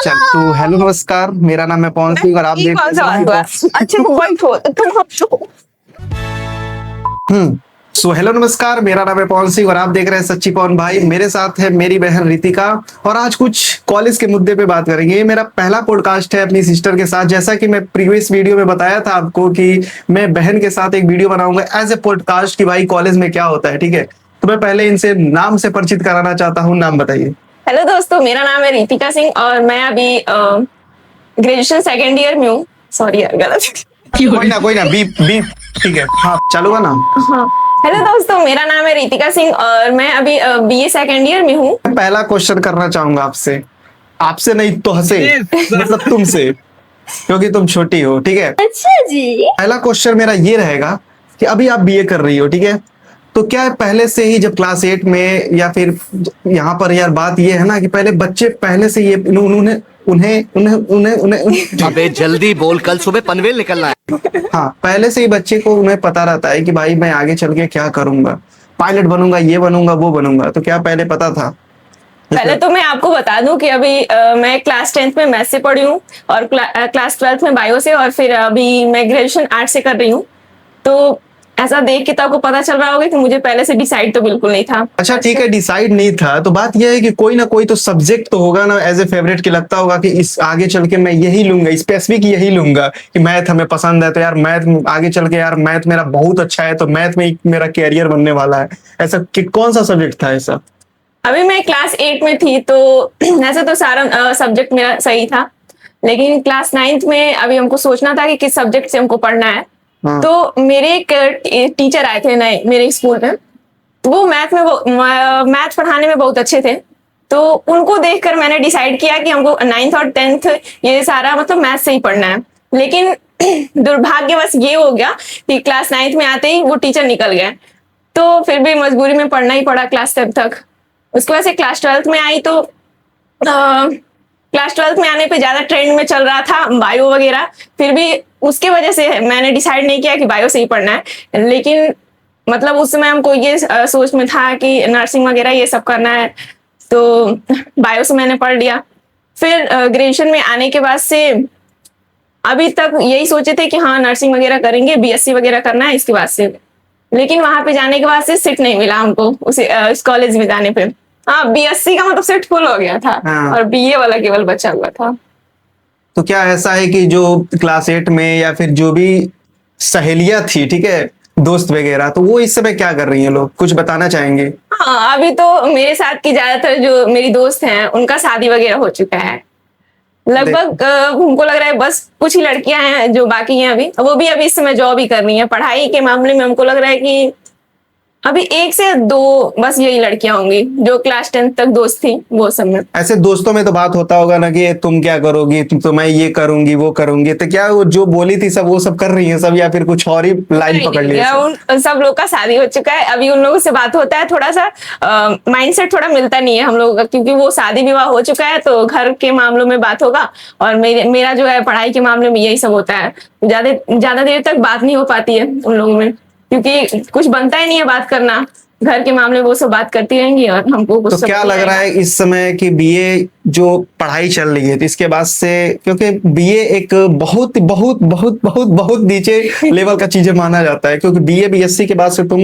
चल तो हेलो नमस्कार, मेरा नाम है पवन सिंह और आप ये देख कौन सा बात हुआ? अच्छे को बैठो तुम हम सो हेलो नमस्कार, मेरा नाम है पवन सिंह और आप देख रहे हैं सच्ची पवन भाई। मेरे साथ है मेरी बहन रितिका और आज कुछ कॉलेज के मुद्दे पे बात करेंगे। ये मेरा पहला पॉडकास्ट है अपनी सिस्टर के साथ। जैसा कि मैं प्रीवियस वीडियो में बताया था आपको कि मैं बहन के साथ एक वीडियो बनाऊंगा एज ए पॉडकास्ट कि भाई कॉलेज में क्या होता है। ठीक है, तो मैं पहले इनसे नाम से परिचित कराना चाहता हूँ। नाम बताइए। हेलो दोस्तों, मेरा नाम है रितिका सिंह और मैं अभी ग्रेजुएशन सेकेंड ईयर में हूँ। सॉरी यार, गलत। कोई ना बीप बीप। ठीक है, हाँ चालू है ना। हाँ, हेलो दोस्तों, मेरा नाम है रितिका सिंह और मैं अभी बीए सेकेंड ईयर में हूँ। पहला क्वेश्चन करना चाहूंगा आपसे, आपसे नहीं तो हसे मतलब तुमसे, क्योंकि तुम छोटी हो। ठीक है, अच्छा जी। पहला क्वेश्चन मेरा ये रहेगा कि अभी आप बीए कर रही हो, ठीक है, तो क्या पहले से ही जब क्लास 8 में या फिर यहाँ पर यार बात ये है ना कि पहले बच्चे पहले से ये उन्हें उन्हें उन्हें उन्हें उन्हें अबे जल्दी बोल, कल सुबह पनवेल निकलना है। हाँ, पहले से ही बच्चे को उन्हें पता रहता है कि भाई मैं आगे चल के क्या करूंगा, पायलट बनूंगा, ये बनूंगा, वो बनूंगा। तो क्या पहले पता था? पहले तो मैं आपको बता दूं कि अभी मैं क्लास 10th में मैथ्स से पढ़ी हूँ और क्लास 12th में बायो से और फिर अभी मैं ग्रेजुएशन आर्ट से कर रही हूँ। तो ऐसा देख के तो आपको पता चल रहा होगा कि मुझे पहले से डिसाइड तो बिल्कुल नहीं था। अच्छा ठीक है, डिसाइड नहीं था तो बात यह है कि कोई ना कोई तो सब्जेक्ट तो होगा ना एज ए फेवरेट कि लगता होगा कि इस आगे चल के मैं यही लूंगा, स्पेसिफिक यही लूंगा कि मैथ हमें पसंद है तो यार मैथ आगे चल के यार मैथ मेरा बहुत अच्छा है तो मैथ में ही मेरा कैरियर बनने वाला है। ऐसा कि कौन सा सब्जेक्ट था ऐसा? अभी मैं क्लास 8 में थी तो ऐसे तो सारा सब्जेक्ट मेरा सही था, लेकिन क्लास 9th में अभी हमको सोचना था कि किस सब्जेक्ट से हमको पढ़ना है। हाँ। तो मेरे एक टीचर आए थे नए मेरे स्कूल में, वो मैथ पढ़ाने में बहुत अच्छे थे। तो उनको देखकर मैंने डिसाइड किया कि हमको 9th और 10th ये सारा मतलब मैथ से ही पढ़ना है। लेकिन दुर्भाग्यवश ये हो गया कि क्लास 9th में आते ही वो टीचर निकल गए, तो फिर भी मजबूरी में पढ़ना ही पड़ा क्लास 10th तक। उसके बाद से क्लास 12th में आई तो क्लास 12th में आने पे ज्यादा ट्रेंड में चल रहा था बायो वगैरह। फिर भी उसके वजह से मैंने डिसाइड नहीं किया कि बायो से ही पढ़ना है, लेकिन मतलब उस समय हमको ये सोच में था कि नर्सिंग वगैरह ये सब करना है, तो बायो से मैंने पढ़ लिया। फिर ग्रेजुएशन में आने के बाद से अभी तक यही सोचे थे कि हाँ नर्सिंग वगैरह करेंगे, बीएससी वगैरह करना है इसके बाद से। लेकिन वहां पे जाने के बाद से सीट नहीं मिला हमको उस कॉलेज में जाने पे। हाँ, बीएससी का मतलब सीट फुल हो गया था। हाँ। और बीए वाला केवल बचा हुआ था। तो क्या ऐसा है कि जो क्लास 8 में या फिर जो भी सहेलियां थी, ठीक है, दोस्त वगैरह, तो वो इस समय क्या कर रही हैं? लोग कुछ बताना चाहेंगे? हाँ, अभी तो मेरे साथ की ज्यादातर जो मेरी दोस्त हैं उनका शादी वगैरह हो चुका है। लगभग हमको लग रहा है बस कुछ ही लड़कियां हैं जो बाकी हैं अभी, वो भी अभी इस समय जॉब ही कर रही हैं। पढ़ाई के मामले में हमको लग रहा है कि अभी 1 से 2 बस यही लड़कियां होंगी जो क्लास 10th तक दोस्त थी वो सब में। ऐसे दोस्तों में तो बात होता होगा ना कि तुम क्या करोगी, तो मैं ये करूंगी वो करूंगी, तो क्या वो जो बोली थी सब वो सब कर रही है सब, या फिर कुछ और ही लाइन पकड़ ली है सब? उन सब लोग का शादी हो चुका है। अभी उन लोगों से बात होता है, थोड़ा सा माइंडसेट थोड़ा मिलता नहीं है हम लोगों का, क्योंकि वो शादी विवाह हो चुका है तो घर के मामलों में बात होगा और मेरा जो है पढ़ाई के मामले में यही सब होता है। ज्यादा देर तक बात नहीं हो पाती है उन लोगों में, क्योंकि कुछ बनता ही नहीं है बात करना। घर के मामले वो सब बात करती रहेंगी और हमको कुछ तो क्या लग रहा है इस समय कि बीए जो पढ़ाई चल रही है तो इसके बाद से, क्योंकि बीए एक बहुत बहुत बहुत बहुत बहुत नीचे लेवल का चीजें माना जाता है, क्योंकि बीए बीएससी के बाद से तुम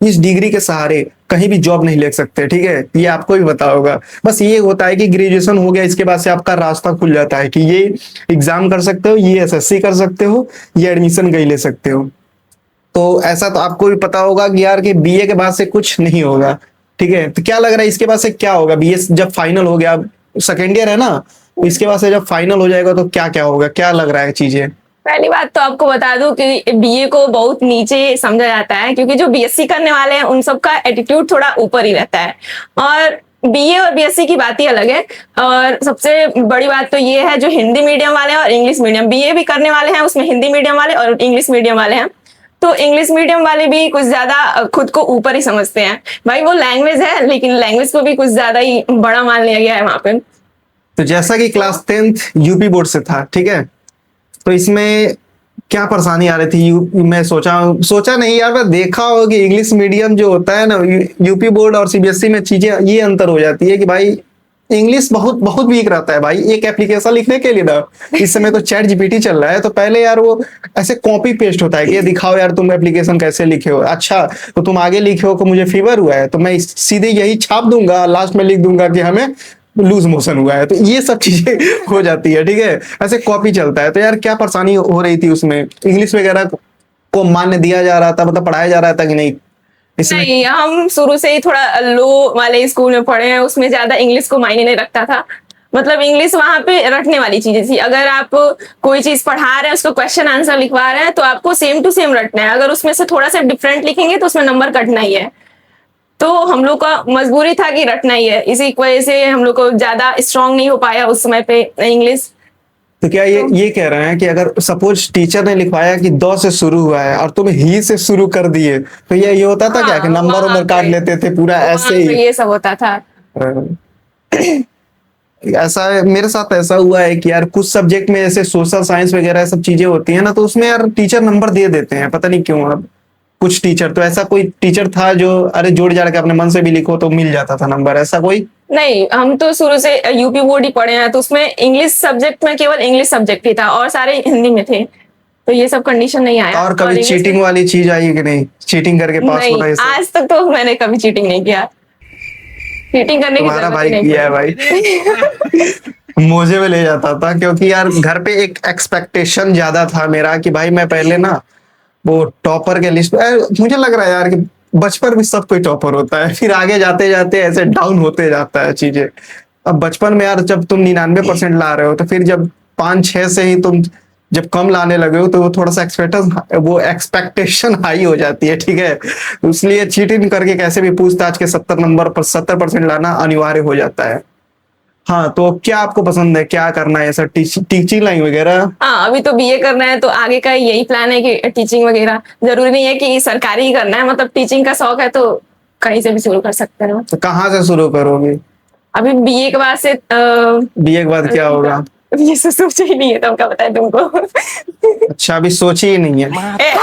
इस डिग्री के सहारे कहीं भी जॉब नहीं ले सकते। ठीक है, ये आपको भी पता होगा। बस ये होता है कि ग्रेजुएशन हो गया, इसके बाद से आपका रास्ता खुल जाता है कि ये एग्जाम कर सकते हो, ये एसएससी कर सकते हो, ये एडमिशन कहीं ले सकते हो। तो ऐसा तो आपको भी पता होगा कि यार कि बीए के बाद से कुछ नहीं होगा। ठीक है, तो क्या लग रहा है इसके बाद से क्या होगा? बीए जब फाइनल हो गया, सेकेंड ईयर है ना, तो इसके बाद से जब फाइनल हो जाएगा तो क्या क्या होगा, क्या लग रहा है चीजें? पहली बात तो आपको बता दूं कि बीए को बहुत नीचे समझा जाता है, क्योंकि जो बीएससी करने वाले हैं उन सबका एटीट्यूड थोड़ा ऊपर ही रहता है और बीए और बीएससी की बात ही अलग है। और सबसे बड़ी बात तो ये है जो हिंदी मीडियम वाले हैं और इंग्लिश मीडियम, बीए भी करने वाले हैं उसमें हिंदी मीडियम वाले और इंग्लिश मीडियम वाले हैं। तो इंग्लिश मीडियम वाले भी कुछ ज्यादा खुद को ऊपर ही समझते हैं। भाई वो लैंग्वेज है, लेकिन लैंग्वेज को भी कुछ ज्यादा ही बड़ा मान लिया गया है वहां पे। तो जैसा कि क्लास 10th यूपी बोर्ड से था, ठीक है, तो इसमें क्या परेशानी आ रही थी? मैं सोचा नहीं यार, मैं देखा हो कि इंग्लिश मीडियम जो होता है ना, यूपी बोर्ड और सीबीएसई में चीजें ये अंतर हो जाती है कि भाई इंग्लिश बहुत बहुत वीक रहता है भाई एक एप्लीकेशन लिखने के लिए ना। इस समय तो चैट जीपीटी चल रहा है, तो पहले यार वो ऐसे कॉपी पेस्ट होता है कि ये दिखाओ यार तुम एप्लीकेशन कैसे लिखे हो, अच्छा तो तुम आगे लिखे हो कि मुझे फीवर हुआ है तो मैं सीधे यही छाप दूंगा, लास्ट में लिख दूंगा कि हमें लूज मोशन हुआ है, तो ये सब चीजें हो जाती है, ठीक है, ऐसे कॉपी चलता है। तो यार क्या परेशानी हो रही थी उसमें, इंग्लिश वगैरह को मान्य दिया जा रहा था, मतलब पढ़ाया जा रहा था कि नहीं इसमें? नहीं, हम शुरू से ही थोड़ा लो वाले स्कूल में पढ़े हैं, उसमें ज्यादा इंग्लिश को मायने नहीं रखता था। मतलब इंग्लिश वहां पे रटने वाली चीजें थी। अगर आप कोई चीज पढ़ा रहे हैं, उसको क्वेश्चन आंसर लिखवा रहे हैं, तो आपको सेम टू सेम रटना है। अगर उसमें से थोड़ा सा डिफरेंट लिखेंगे तो उसमें नंबर कटना ही है। तो हम लोग का मजबूरी था कि रटना ही है, इसी वजह से हम लोग को ज्यादा स्ट्रांग नहीं हो पाया उस समय पे इंग्लिश। तो क्या ये कह रहे हैं कि अगर सपोज टीचर ने लिखवाया कि द से शुरू हुआ है और तुम ही से शुरू कर दिए, तो ये होता था क्या कि नंबर वहाँ उम्र काट पे- लेते थे पूरा ऐसे वहाँ पे ही? ये सब होता था। ऐसा है, मेरे साथ ऐसा हुआ है कि यार कुछ सब्जेक्ट में ऐसे सोशल साइंस वगैरह सब चीजें होती है ना, तो उसमें यार टीचर नंबर दे देते हैं, पता नहीं क्यों। अब कुछ टीचर तो ऐसा कोई टीचर था जो अरे जोड़ जाड़ के अपने मन से भी लिखो तो मिल जाता था नंबर, ऐसा कोई? नहीं, हम तो शुरू से यूपी बोर्ड ही पढ़े हैं, तो उसमें इंग्लिश सब्जेक्ट में केवल इंग्लिश सब्जेक्ट ही था और सारे हिंदी में थे, तो ये सब कंडीशन नहीं आया। और कभी इंग्लिश चीटिंग वाली चीज आई कि नहीं, चीटिंग करके पास नहीं, होना है सब? आज तक तो मैंने कभी चीटिंग नहीं किया। चीटिंग करने की तुम्हारा जरूरत भाई ही नहीं किया है भाई। मुझे में ले जाता था क्योंकि यार घर पे एक एक्सपेक्टेशन ज्यादा था मेरा कि भाई मैं पहले ना वो टॉपर के लिस्ट मुझे लग रहा है यार कि बचपन में सब कोई टॉपर होता है, फिर आगे जाते जाते ऐसे डाउन होते जाता है चीजें। अब बचपन में यार जब तुम 99% ला रहे हो, तो फिर जब 5-6 से ही तुम जब कम लाने लगे हो तो वो थोड़ा सा एक्सपेक्टेशन हाई हो जाती है, ठीक है। तो इसलिए चीटिंग करके कैसे भी पूछताछ के 70 नंबर पर 70% लाना अनिवार्य हो जाता है। हाँ, तो क्या आपको पसंद है, क्या करना है, ऐसा टीचिंग लाइन वगैरह? हाँ, अभी तो बीए करना है, तो आगे का यही प्लान है कि टीचिंग वगैरह। जरूरी नहीं है कि सरकारी ही करना है, मतलब टीचिंग का शौक है तो कहीं से भी शुरू कर सकते हैं। तो कहाँ से शुरू करोगे? अभी बीए के बाद से बीए के बाद क्या होगा? ये सब सोचा ही नहीं है, तो हम क्या बताएं तुमको। अच्छा, अभी सोची ही नहीं है। ए,